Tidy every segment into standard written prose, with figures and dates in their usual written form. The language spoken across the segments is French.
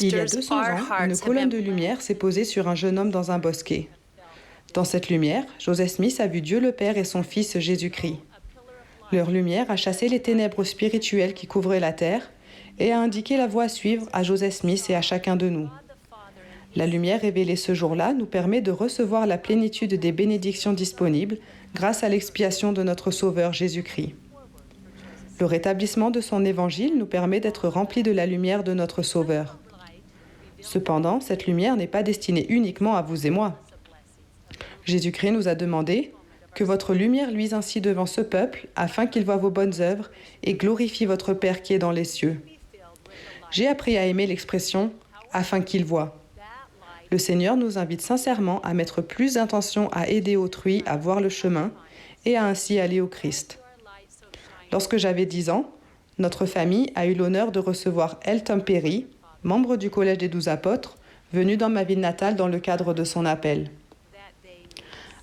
Il y a 200 ans, une colonne de lumière s'est posée sur un jeune homme dans un bosquet. Dans cette lumière, Joseph Smith a vu Dieu le Père et son Fils Jésus-Christ. Leur lumière a chassé les ténèbres spirituelles qui couvraient la terre et a indiqué la voie à suivre à Joseph Smith et à chacun de nous. La lumière révélée ce jour-là nous permet de recevoir la plénitude des bénédictions disponibles grâce à l'expiation de notre Sauveur Jésus-Christ. Le rétablissement de son évangile nous permet d'être remplis de la lumière de notre Sauveur. Cependant, cette lumière n'est pas destinée uniquement à vous et moi. Jésus-Christ nous a demandé que votre lumière luise ainsi devant ce peuple, afin qu'il voie vos bonnes œuvres et glorifie votre Père qui est dans les cieux. J'ai appris à aimer l'expression « afin qu'il voie ». Le Seigneur nous invite sincèrement à mettre plus d'intention à aider autrui à voir le chemin et à ainsi aller au Christ. Lorsque j'avais 10 ans, notre famille a eu l'honneur de recevoir Elton Perry, membre du Collège des 12 apôtres, venu dans ma ville natale dans le cadre de son appel.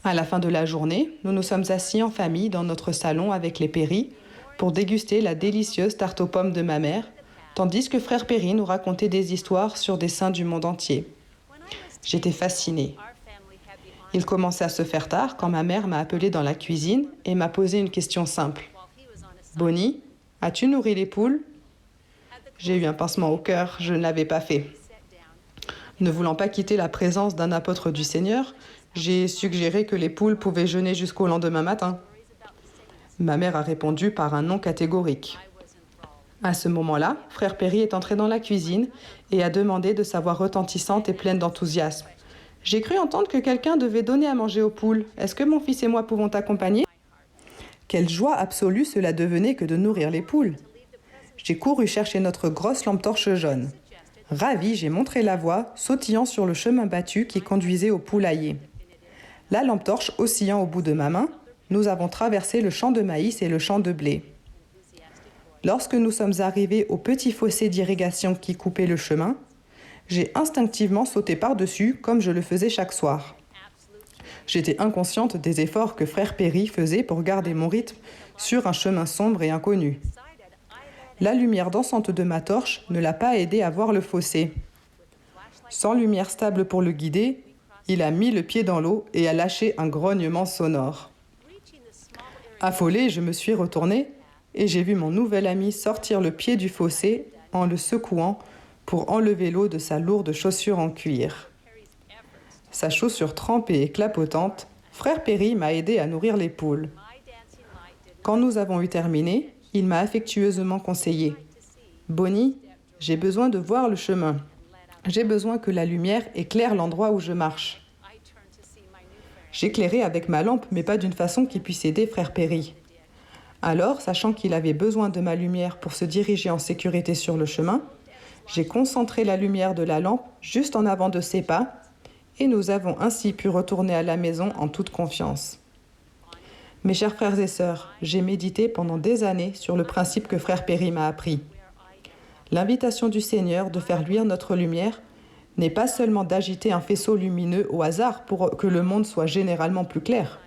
À la fin de la journée, nous nous sommes assis en famille dans notre salon avec les Perry pour déguster la délicieuse tarte aux pommes de ma mère, tandis que frère Perry nous racontait des histoires sur des saints du monde entier. J'étais fascinée. Il commençait à se faire tard quand ma mère m'a appelée dans la cuisine et m'a posé une question simple. « Bonnie, as-tu nourri les poules ?» J'ai eu un pincement au cœur, je ne l'avais pas fait. Ne voulant pas quitter la présence d'un apôtre du Seigneur, j'ai suggéré que les poules pouvaient jeûner jusqu'au lendemain matin. Ma mère a répondu par un non catégorique. À ce moment-là, frère Perry est entré dans la cuisine et a demandé de sa voix retentissante et pleine d'enthousiasme. « J'ai cru entendre que quelqu'un devait donner à manger aux poules. Est-ce que mon fils et moi pouvons t'accompagner ?» Quelle joie absolue cela devenait que de nourrir les poules. J'ai couru chercher notre grosse lampe torche jaune. Ravi, j'ai montré la voie, sautillant sur le chemin battu qui conduisait au poulailler. La lampe torche oscillant au bout de ma main, nous avons traversé le champ de maïs et le champ de blé. Lorsque nous sommes arrivés au petit fossé d'irrigation qui coupait le chemin, j'ai instinctivement sauté par-dessus comme je le faisais chaque soir. J'étais inconsciente des efforts que frère Perry faisait pour garder mon rythme sur un chemin sombre et inconnu. La lumière dansante de ma torche ne l'a pas aidé à voir le fossé. Sans lumière stable pour le guider, il a mis le pied dans l'eau et a lâché un grognement sonore. Affolée, je me suis retournée et j'ai vu mon nouvel ami sortir le pied du fossé en le secouant pour enlever l'eau de sa lourde chaussure en cuir. Sa chaussure trempée et clapotante, frère Perry m'a aidé à nourrir les poules. Quand nous avons eu terminé, il m'a affectueusement conseillé « Bonnie, j'ai besoin de voir le chemin. J'ai besoin que la lumière éclaire l'endroit où je marche. » J'éclairais avec ma lampe, mais pas d'une façon qui puisse aider frère Perry. Alors, sachant qu'il avait besoin de ma lumière pour se diriger en sécurité sur le chemin, j'ai concentré la lumière de la lampe juste en avant de ses pas et nous avons ainsi pu retourner à la maison en toute confiance. Mes chers frères et sœurs, j'ai médité pendant des années sur le principe que frère Perry m'a appris. L'invitation du Seigneur de faire luire notre lumière n'est pas seulement d'agiter un faisceau lumineux au hasard pour que le monde soit généralement plus clair.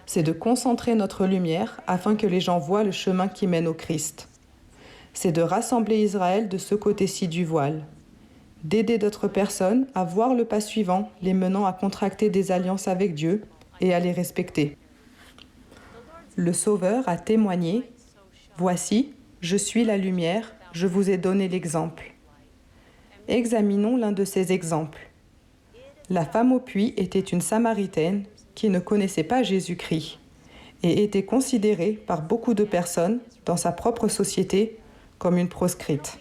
C'est de concentrer notre lumière afin que les gens voient le chemin qui mène au Christ. C'est de rassembler Israël de ce côté-ci du voile, d'aider d'autres personnes à voir le pas suivant, les menant à contracter des alliances avec Dieu et à les respecter. Le Sauveur a témoigné « Voici, je suis la lumière, je vous ai donné l'exemple. » Examinons l'un de ces exemples. La femme au puits était une Samaritaine qui ne connaissait pas Jésus-Christ et était considérée par beaucoup de personnes dans sa propre société comme une proscrite.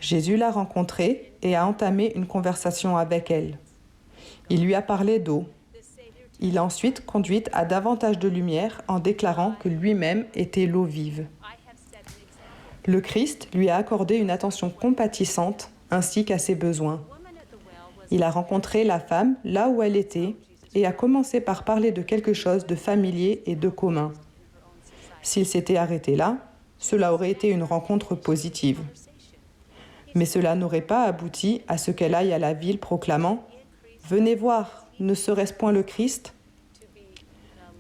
Jésus l'a rencontrée et a entamé une conversation avec elle. Il lui a parlé d'eau. Il l'a ensuite conduite à davantage de lumière en déclarant que lui-même était l'eau vive. Le Christ lui a accordé une attention compatissante ainsi qu'à ses besoins. Il a rencontré la femme là où elle était et a commencé par parler de quelque chose de familier et de commun. S'il s'était arrêté là, cela aurait été une rencontre positive. Mais cela n'aurait pas abouti à ce qu'elle aille à la ville proclamant « Venez voir, ne serait-ce point le Christ ?»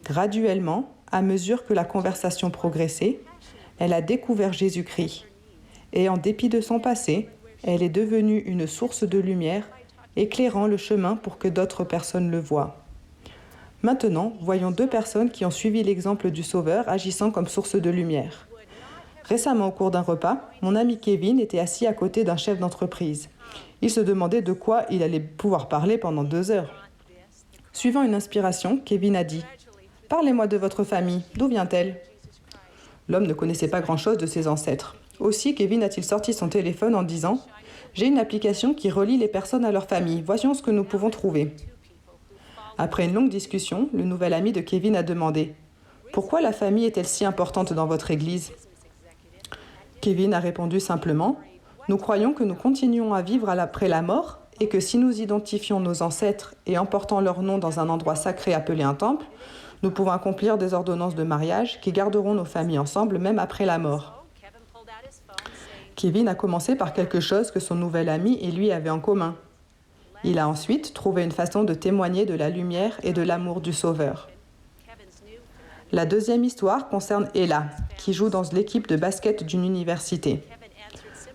Graduellement, à mesure que la conversation progressait, elle a découvert Jésus-Christ. et en dépit de son passé, elle est devenue une source de lumière, éclairant le chemin pour que d'autres personnes le voient. Maintenant, voyons deux personnes qui ont suivi l'exemple du Sauveur agissant comme source de lumière. Récemment, au cours d'un repas, mon ami Kevin était assis à côté d'un chef d'entreprise. Il se demandait de quoi il allait pouvoir parler pendant 2 heures. Suivant une inspiration, Kevin a dit « Parlez-moi de votre famille, d'où vient-elle » L'homme ne connaissait pas grand-chose de ses ancêtres. Aussi, Kevin a-t-il sorti son téléphone en disant « J'ai une application qui relie les personnes à leur famille, voyons ce que nous pouvons trouver. » Après une longue discussion, le nouvel ami de Kevin a demandé « Pourquoi la famille est-elle si importante dans votre église ?» Kevin a répondu simplement « Nous croyons que nous continuons à vivre après la mort et que si nous identifions nos ancêtres et emportons leur nom dans un endroit sacré appelé un temple, nous pouvons accomplir des ordonnances de mariage qui garderont nos familles ensemble même après la mort. » Kevin a commencé par quelque chose que son nouvel ami et lui avaient en commun. Il a ensuite trouvé une façon de témoigner de la lumière et de l'amour du Sauveur. La deuxième histoire concerne Ella, qui joue dans l'équipe de basket d'une université.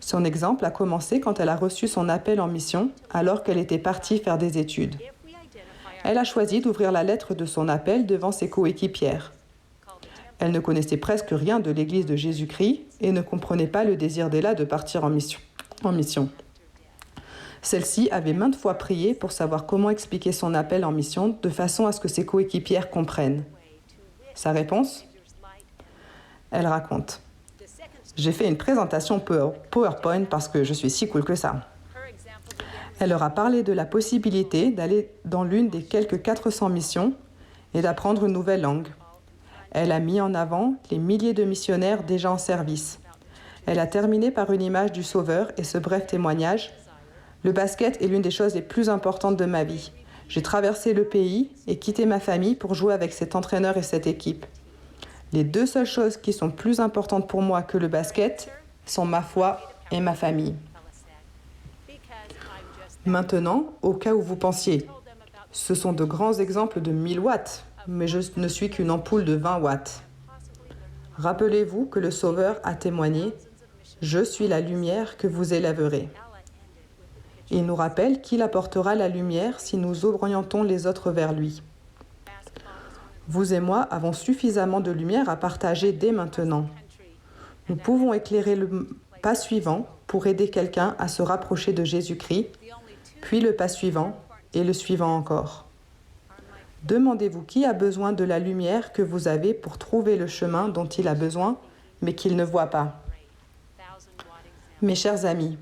Son exemple a commencé quand elle a reçu son appel en mission, alors qu'elle était partie faire des études. Elle a choisi d'ouvrir la lettre de son appel devant ses coéquipières. Elle ne connaissait presque rien de l'Église de Jésus-Christ et ne comprenait pas le désir d'Ella de partir en mission. Celle-ci avait maintes fois prié pour savoir comment expliquer son appel en mission de façon à ce que ses coéquipières comprennent. Sa réponse ? Elle raconte « J'ai fait une présentation PowerPoint parce que je suis si cool que ça. » Elle leur a parlé de la possibilité d'aller dans l'une des quelques 400 missions et d'apprendre une nouvelle langue. Elle a mis en avant les milliers de missionnaires déjà en service. Elle a terminé par une image du Sauveur et ce bref témoignage. « Le basket est l'une des choses les plus importantes de ma vie. J'ai traversé le pays et quitté ma famille pour jouer avec cet entraîneur et cette équipe. Les deux seules choses qui sont plus importantes pour moi que le basket sont ma foi et ma famille. » Maintenant, au cas où vous pensiez, ce sont de grands exemples de 1000 watts, mais je ne suis qu'une ampoule de 20 watts. Rappelez-vous que le Sauveur a témoigné « Je suis la lumière que vous élèverez ». Il nous rappelle qu'il apportera la lumière si nous orientons les autres vers lui. Vous et moi avons suffisamment de lumière à partager dès maintenant. Nous pouvons éclairer le pas suivant pour aider quelqu'un à se rapprocher de Jésus-Christ, puis le pas suivant et le suivant encore. Demandez-vous qui a besoin de la lumière que vous avez pour trouver le chemin dont il a besoin, mais qu'il ne voit pas. Mes chers amis,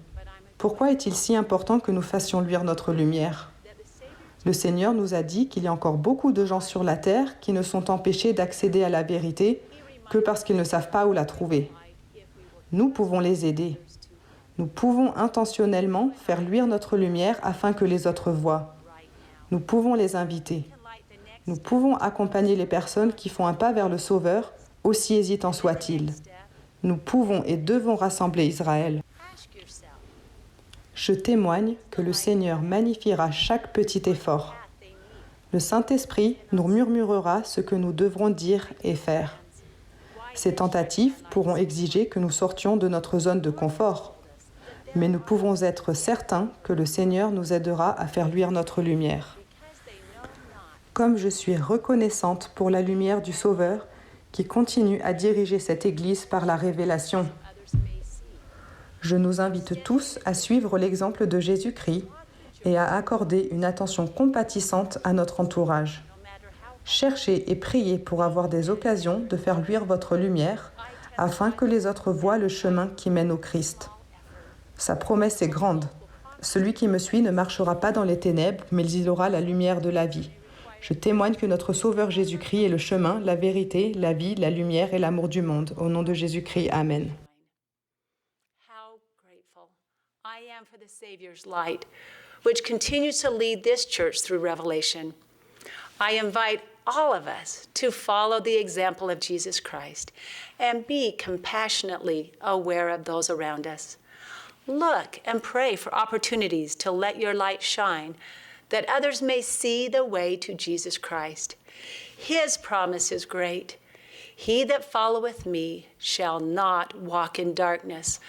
pourquoi est-il si important que nous fassions luire notre lumière ? Le Seigneur nous a dit qu'il y a encore beaucoup de gens sur la terre qui ne sont empêchés d'accéder à la vérité que parce qu'ils ne savent pas où la trouver. Nous pouvons les aider. Nous pouvons intentionnellement faire luire notre lumière afin que les autres voient. Nous pouvons les inviter. Nous pouvons accompagner les personnes qui font un pas vers le Sauveur, aussi hésitant soit-il. Nous pouvons et devons rassembler Israël. Je témoigne que le Seigneur magnifiera chaque petit effort. Le Saint-Esprit nous murmurera ce que nous devrons dire et faire. Ces tentatives pourront exiger que nous sortions de notre zone de confort, mais nous pouvons être certains que le Seigneur nous aidera à faire luire notre lumière. Comme je suis reconnaissante pour la lumière du Sauveur qui continue à diriger cette Église par la révélation, je nous invite tous à suivre l'exemple de Jésus-Christ et à accorder une attention compatissante à notre entourage. Cherchez et priez pour avoir des occasions de faire luire votre lumière afin que les autres voient le chemin qui mène au Christ. Sa promesse est grande. Celui qui me suit ne marchera pas dans les ténèbres, mais il aura la lumière de la vie. Je témoigne que notre Sauveur Jésus-Christ est le chemin, la vérité, la vie, la lumière et l'amour du monde. Au nom de Jésus-Christ, Amen. I am for the Savior's light, which continues to lead this church through Revelation. I invite all of us to follow the example of Jesus Christ and be compassionately aware of those around us. Look and pray for opportunities to let your light shine, that others may see the way to Jesus Christ. His promise is great. He that followeth me shall not walk in darkness,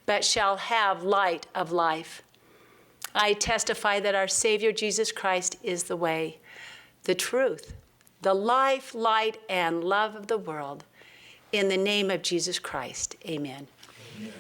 but shall have light of life. I testify that our Savior Jesus Christ is the way, the truth, the life, light, and love of the world. In the name of Jesus Christ, amen. Amen.